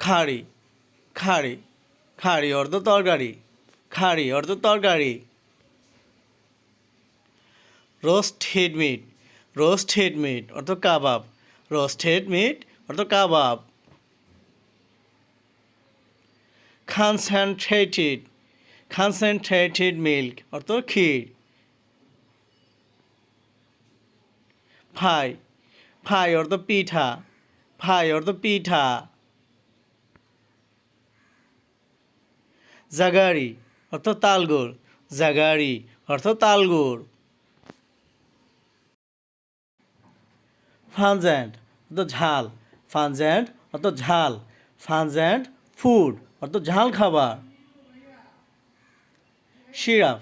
খাড়ি খাড়ি খাড়ি অর্থ তরকারি, খাড়ি অর্থ তরকারি। রোস্টেড মিট, রোস্টেড মিট অর্থ কাবাব, রোস্টেড মিট অর্থ কাবাব। কনসেন্ট্রেটেড, কনসেন্ট্রেটেড মিল্ক অর্থ ক্ষীর। ফাই, ফাই অর্থ পিঠা, ফাই অর্থ পিঠা। জাগারি অর্থ তালগুড়, জাগারি অর্থ তালগুড়। ফানজ্যান্ট অর্থ ঝাল, ফানজ্যান্ট অর্থ ঝাল, ফানজ্যান্ট ফুড অর্থ ঝাল খাবার। সিরাপ,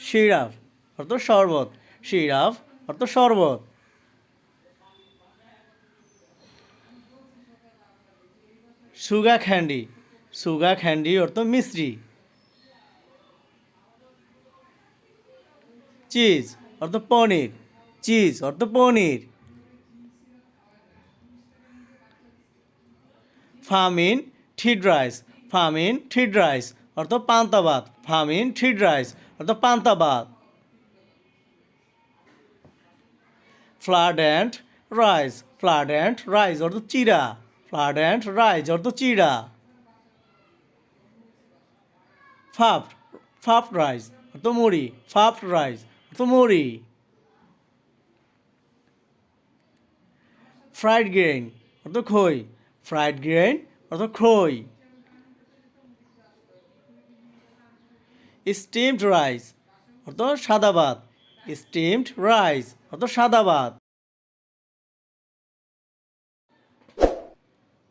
সিরাপ অর্থ শরবত, সিরাপ অর্থ শরবত। সুগা ক্যান্ডি, সুগা ক্যান্ডি অর্থ মিশ্রি। চিজ অর্থ পনির, চিজ অর্থ পনির। ফার্মিন থিড রাইস, ফার্মিন থিড রাইস অর্থ পান্তা ভাত, ফার্মিন থিড রাইস অর্থ পান্তা ভাত। Flood and rice, flood and rice অর্থ চিড়া, ফ্লাড অ্যান্ড রাইস অর্থ চিড়া। ফাফড, ফাফড রাইস অর্থ মুড়ি, ফাফড রাইস অর্থ মুড়ি। ফ্রাইড গ্রেইন অর্থ খই, ফ্রাইড গ্রেইন অর্থ খই। স্টিমড রাইস অর্থ সাদা ভাত, স্টিমড রাইস অর্থ সাদা ভাত।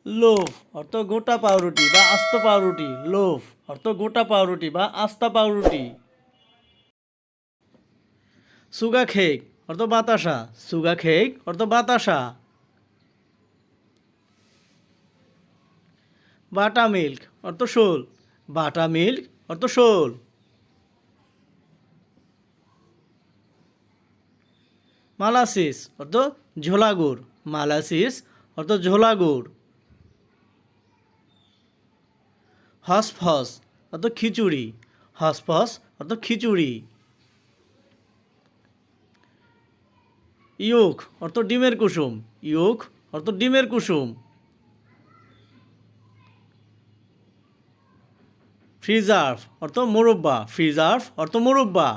লোফ অর্থ গোটা পাউরুটি বা আস্ত পাউরুটি, লোফ অর্থ গোটা পাউরুটি বা আস্তা পাউরুটি। সুগা কেক অর্থ বাতাসা, সুগা কেক অর্থ বাতাসা। বাটা মিল্ক অর্থ শোল, বাটা মিল্ক অর্থ শোল। মালাসিস অর্থ ঝোলা গুড়, মালাসিস অর্থ ঝোলা গুড়। হসফস অর্থ খিচুড়ি, হসফস অর্থ খিচুড়ি। ইয়োক অর্থ ডিমের কুসুম, ইয়োক অর্থ ডিমের কুসুম। প্রিজার্ভ অর্থ মুরব্বা, প্রিজার্ভ অর্থ মুরব্বা।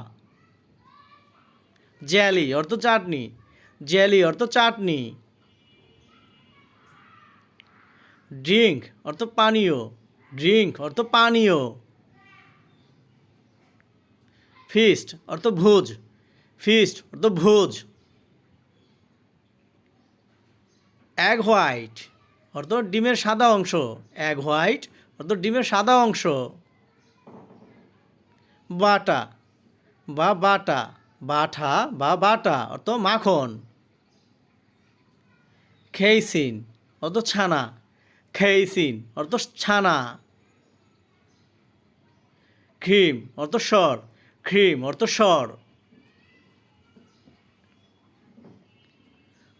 জেলি অর্থ চাটনি, জেলি অর্থ চাটনি। ড্রিঙ্ক অর্থ পানীয়, ড্রিঙ্ক অর্থ পানীয়। ফিস্ট অর্থ ভোজ, ফিস্ট অর্থ ভোজ। এগ হোয়াইট অর্থ ডিমের সাদা অংশ, এগ হোয়াইট অর্থ ডিমের সাদা অংশ। বাটা বা বাটা, বাটা বা বাটা অর্থ মাখন। খেইসিন অর্থ ছানা, খেইসিন অর্থ ছানা। ক্রিম অর্থ সর, ক্রিম অর্থ সর।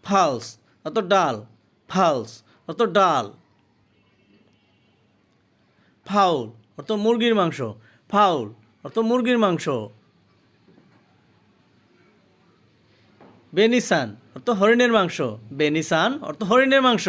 ফালস অর্থ ডাল, ফালস অর্থ ডাল। ফাউল অর্থ মুরগির মাংস, ফাউল অর্থ মুরগির মাংস। বেনিসান অর্থ হরিণের মাংস, বেনিসান অর্থ হরিণের মাংস।